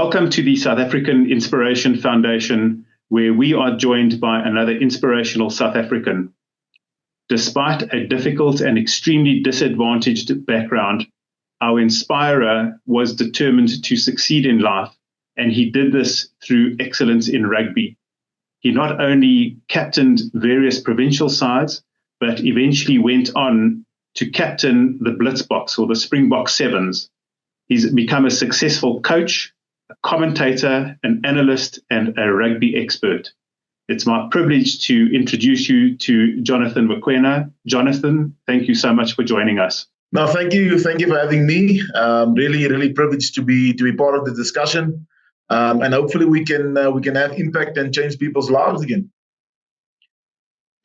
Welcome to the South African Inspiration Foundation, where we are joined by another inspirational South African. Despite a difficult and extremely disadvantaged background, our inspirer was determined to succeed in life, and he did this through excellence in rugby. He not only captained various provincial sides, but eventually went on to captain the Blitzboks, or the Springbok Sevens. He's become a successful coach, a commentator, an analyst, and a rugby expert. It's my privilege to introduce you to Jonathon Mokuena. Jonathon, thank you so much for joining us. No, thank you. Thank you for having me. Really privileged to be part of the discussion, and hopefully we can have impact and change people's lives again.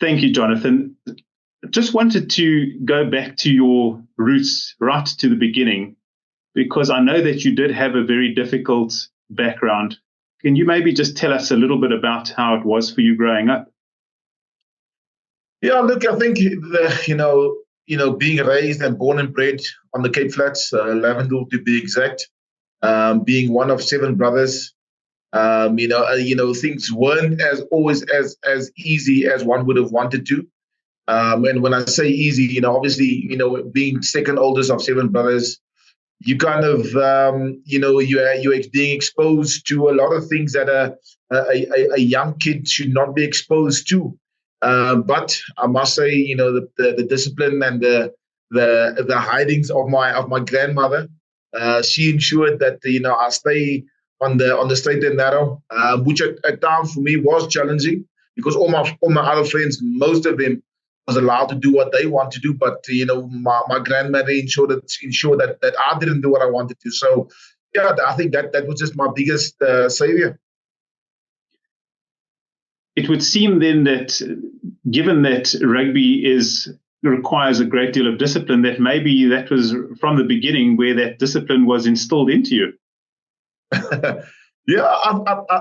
Thank you, Jonathon. Just wanted to go back to your roots, right to the beginning, because I know that you did have a very difficult background. Can you maybe just tell us a little bit about how it was for you growing up? Yeah, look, I think being raised and born and bred on the Cape Flats, Lavendale to be exact, being one of 7 brothers, things weren't as easy as one would have wanted to. And when I say easy, obviously, being second oldest of 7 brothers, you kind of, you're being exposed to a lot of things that a young kid should not be exposed to. But I must say, the discipline and the hidings of my grandmother, she ensured that I stay on the straight and narrow, which at times for me was challenging because all my other friends, most of them, was allowed to do what they want to do, but my grandmother ensured that I didn't do what I wanted to. So yeah, I think that was just my biggest savior. It would seem then that, given that rugby requires a great deal of discipline, that maybe that was from the beginning where that discipline was instilled into you. Yeah,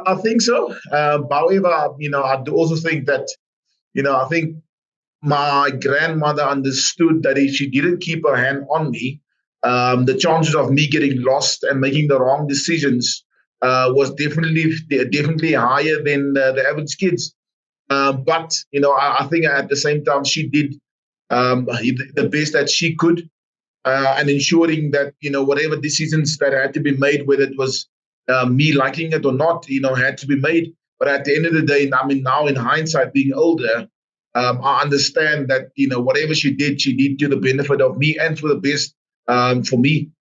I think so. However, I do also think that, I think my grandmother understood that if she didn't keep her hand on me, the chances of me getting lost and making the wrong decisions was definitely higher than the average kids. But I think at the same time she did the best that she could, and ensuring that whatever decisions that had to be made, whether it was me liking it or not, had to be made. But at the end of the day, I mean, now in hindsight, being older, I understand that whatever she did to the benefit of me and for the best for me.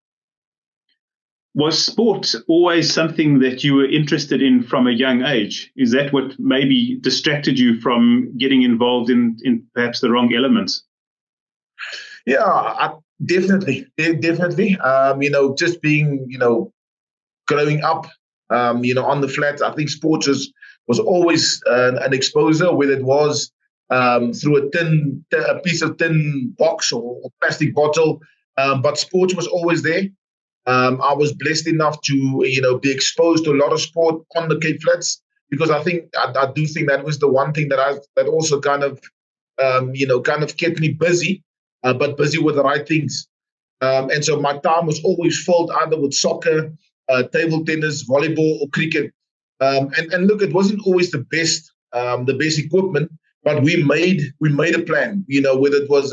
Was sport always something that you were interested in from a young age? Is that what maybe distracted you from getting involved in perhaps the wrong elements? Yeah, definitely. Just being, growing up, on the flats, I think sports was always an exposure, whether it was through a piece of tin box or plastic bottle, but sports was always there. I was blessed enough to be exposed to a lot of sport on the Cape Flats, because I do think that was the one thing that also kind of kept me busy, but busy with the right things. And so my time was always filled either with soccer, table tennis, volleyball, or cricket. And look, it wasn't always the best equipment, but we made a plan. Whether it was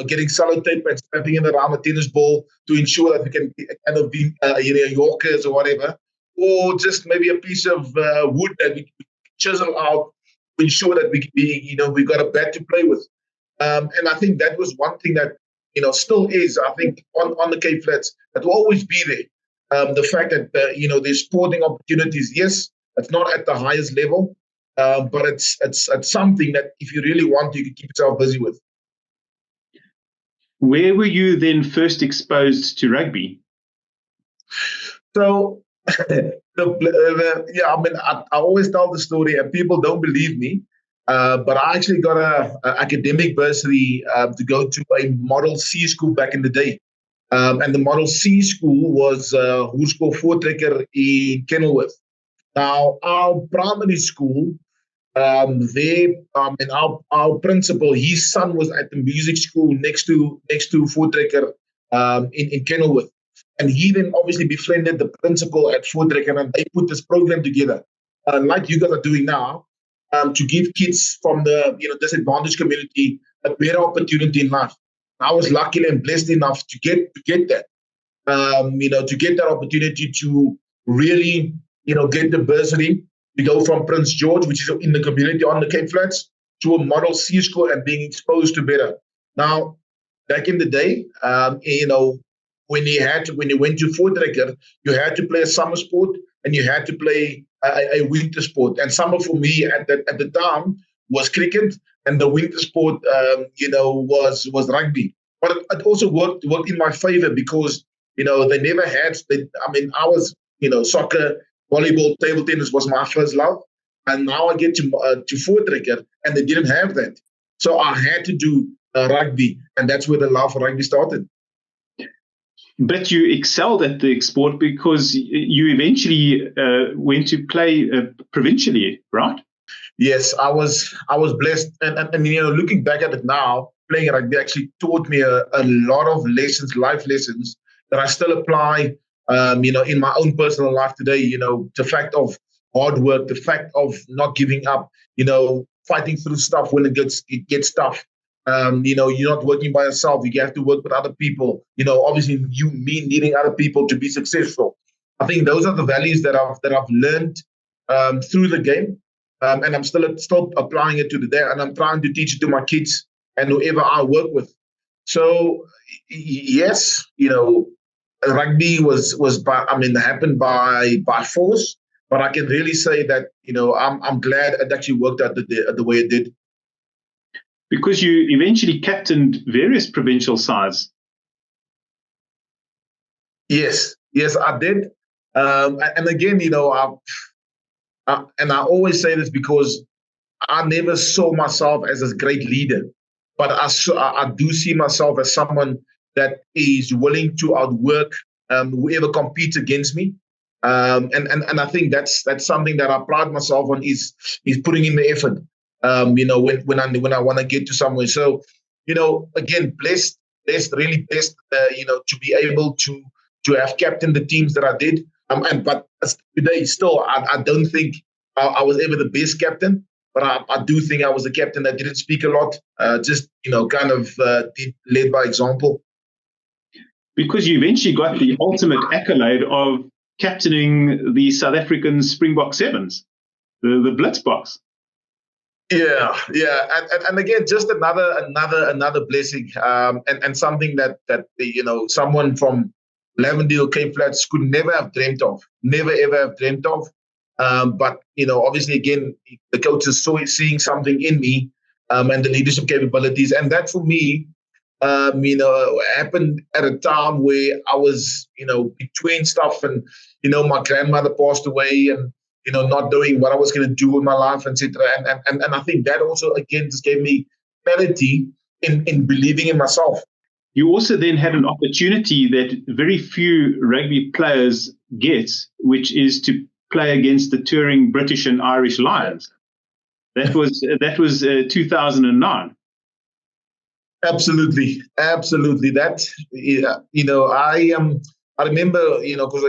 getting sellotape and snapping it around a tennis ball to ensure that we can kind of be Yorkers or whatever, or just maybe a piece of wood that we chisel out to ensure that we got a bat to play with. And I think that was one thing that still is, I think, on the Cape Flats, that will always be there. The fact that there's sporting opportunities, yes, it's not at the highest level, but it's something that if you really want, you can keep yourself busy with. Where were you then first exposed to rugby? So, I always tell the story, and people don't believe me. But I actually got an academic bursary to go to a Model C school back in the day. And the Model C school was Hoërskool Voortrekker in Kenilworth. Now, our primary school, and our principal, his son was at the music school next to Voortrekker in Kenilworth. And he then obviously befriended the principal at Voortrekker, and they put this program together, like you guys are doing now, to give kids from the disadvantaged community a better opportunity in life. I was lucky and blessed enough to get that, to get that opportunity to really, get the bursary to go from Prince George, which is in the community on the Cape Flats, to a model C school and being exposed to better. Now, back in the day, when you went to Voortrekker, you had to play a summer sport and you had to play a winter sport. And summer for me at the time was cricket, and the winter sport, was rugby. But it also worked in my favor because they never had. I was soccer, volleyball, table tennis was my first love, and now I get to Voortrekker, and they didn't have that, so I had to do rugby, and that's where the love for rugby started. But you excelled at the sport because you eventually went to play provincially, right? Yes, I was blessed, and looking back at it now, playing rugby actually taught me a lot of lessons, life lessons that I still apply, in my own personal life today. The fact of hard work, the fact of not giving up, fighting through stuff when it gets tough. You're not working by yourself. You have to work with other people. Obviously, me needing other people to be successful. I think those are the values that I've learned through the game, and I'm still applying it to the day. And I'm trying to teach it to my kids and whoever I work with. So yes, rugby happened by force, but I can really say that I'm glad it actually worked out the way it did. Because you eventually captained various provincial sides. Yes, I did. And again, I always say this because I never saw myself as a great leader, but I do see myself as someone that is willing to outwork whoever competes against me. And I think that's something that I pride myself on is putting in the effort. When I want to get to somewhere. So, again, blessed, really blessed, to be able to have captained the teams that I did. But today, still, I don't think I was ever the best captain, but I do think I was a captain that didn't speak a lot, just kind of led by example. Because you eventually got the ultimate accolade of captaining the South African Springbok Sevens, the Blitzboks. Yeah, and again, just another blessing, and something that someone from Lavendale, Cape Flats could never have dreamt of, never ever have dreamt of. But obviously, again, the coaches seeing something in me, and the leadership capabilities, and that for me, happened at a time where I was, between stuff, and my grandmother passed away, and not knowing what I was going to do with my life, etc. And I think that also, again, just gave me clarity in believing in myself. You also then had an opportunity that very few rugby players get, which is to play against the touring British and Irish Lions. That was 2009. Absolutely. That I remember, because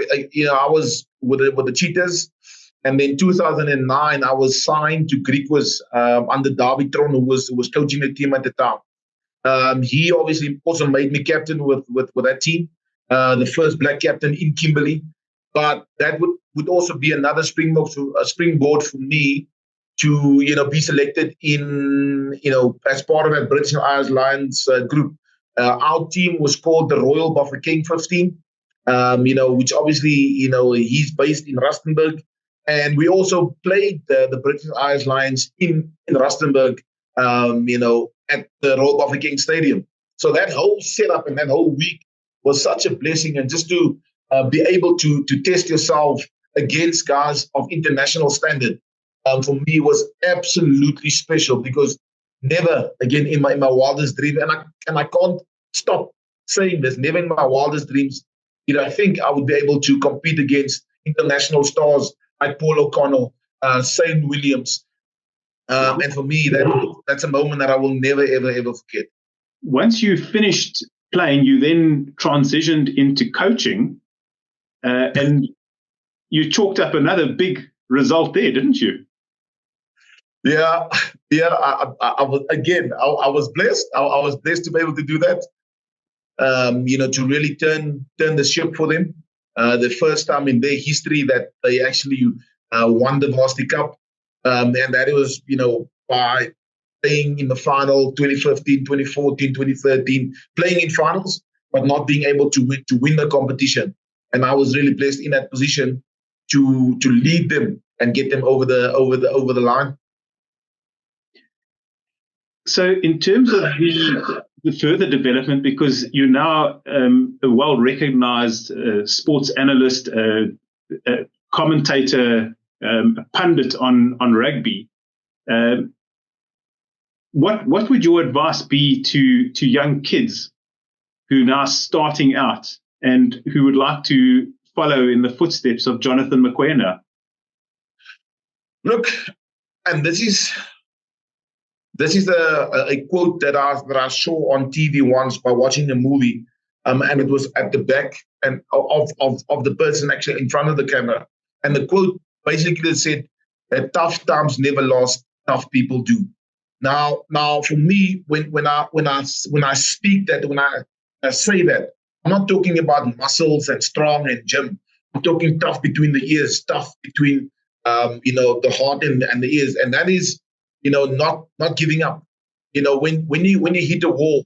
I was with the Cheetahs. And then 2009, I was signed to Griquas under Davy Tron, who was coaching the team at the time. He obviously also made me captain with that team, the first black captain in Kimberley. But that would also be another springboard for me to be selected in as part of that British and Irish Lions group. Our team was called the Royal Bafokeng 15, which obviously he's based in Rustenburg. And we also played the British and Irish Lions in Rustenburg, at the Royal Bafokeng Stadium. So that whole setup and that whole week was such a blessing. And just to be able to test yourself against guys of international standard, for me was absolutely special, because never again in my wildest dreams, and I can't stop saying this, never in my wildest dreams did I think I would be able to compete against international stars like Paul O'Connell, Shane Williams. And for me, that's a moment that I will never, ever, ever forget. Once you finished playing, you then transitioned into coaching. and you chalked up another big result there, didn't you? Yeah. I was blessed. I was blessed to be able to do that. To really turn the ship for them. The first time in their history that they actually won the Varsity Cup, and that was by playing in the final 2015, 2014, 2013, playing in finals, but not being able to win the competition. And I was really blessed in that position to lead them and get them over the line. So in terms of the further development, because you're now a well-recognized sports analyst, commentator, pundit on rugby, what would your advice be to young kids who are now starting out and who would like to follow in the footsteps of Jonathon Mokuena? Look, and this is a quote that I saw on TV once by watching a movie, and it was at the back and of the person actually in front of the camera, and the quote basically said that tough times never last, tough people do. Now for me, when I speak that, when I say that, I'm not talking about muscles and strong and gym. I'm talking tough between the ears, tough between the heart and the ears, and that is not giving up. When you hit a wall,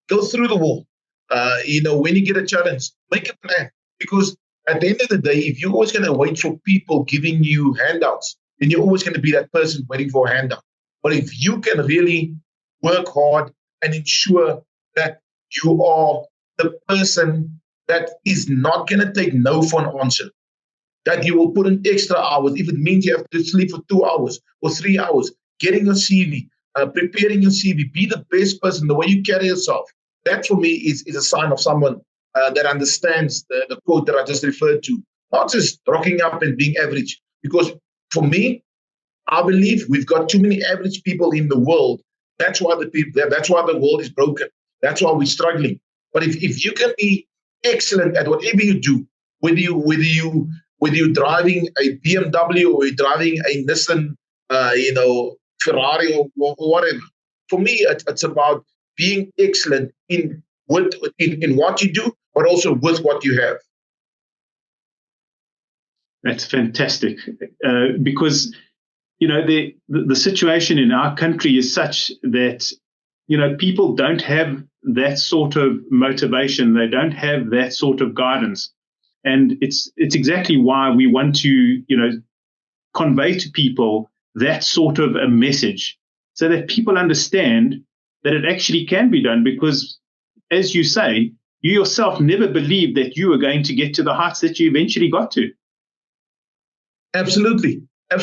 go through the wall. When you get a challenge, make a plan. Because at the end of the day, if you're always going to wait for people giving you handouts, then you're always going to be that person waiting for a handout. But if you can really work hard and ensure that you are the person that is not going to take no for an answer, that you will put in extra hours, if it means you have to sleep for 2 hours or 3 hours, getting your CV, preparing your CV, be the best person, the way you carry yourself. That for me is a sign of someone that understands the quote that I just referred to, not just rocking up and being average. Because for me, I believe we've got too many average people in the world. That's why that's why the world is broken. That's why we're struggling. But if you can be excellent at whatever you do, whether you're driving a BMW or you're driving a Nissan, Ferrari or whatever. For me, it's about being excellent in what you do, but also with what you have. That's fantastic, because the situation in our country is such that people don't have that sort of motivation. They don't have that sort of guidance, and it's exactly why we want to convey to people that sort of a message, so that people understand that it actually can be done. Because, as you say, you yourself never believed that you were going to get to the heights that you eventually got to. Absolutely. And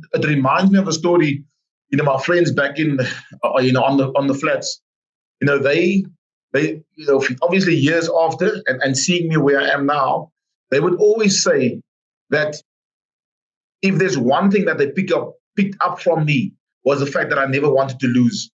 it reminds me of a story. My friends back in on the flats, they obviously years after and seeing me where I am now, they would always say that if there's one thing that they picked up from me, was the fact that I never wanted to lose.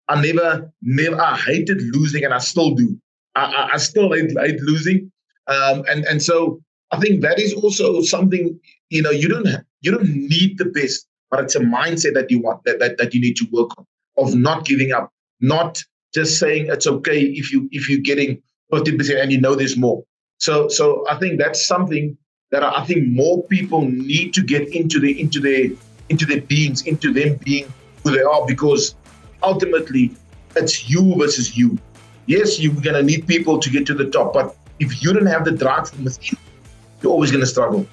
I hated losing, and I still do. I still hate losing, and so I think that is also something. You don't need the best, but it's a mindset that you want, that you need to work on, of not giving up, not just saying it's okay if you're getting 50% and there's more. So I think that's something that I think more people need to get into their beings, into them being who they are, because ultimately it's you versus you. Yes, you're going to need people to get to the top, but if you don't have the drive from within, you're always going to struggle.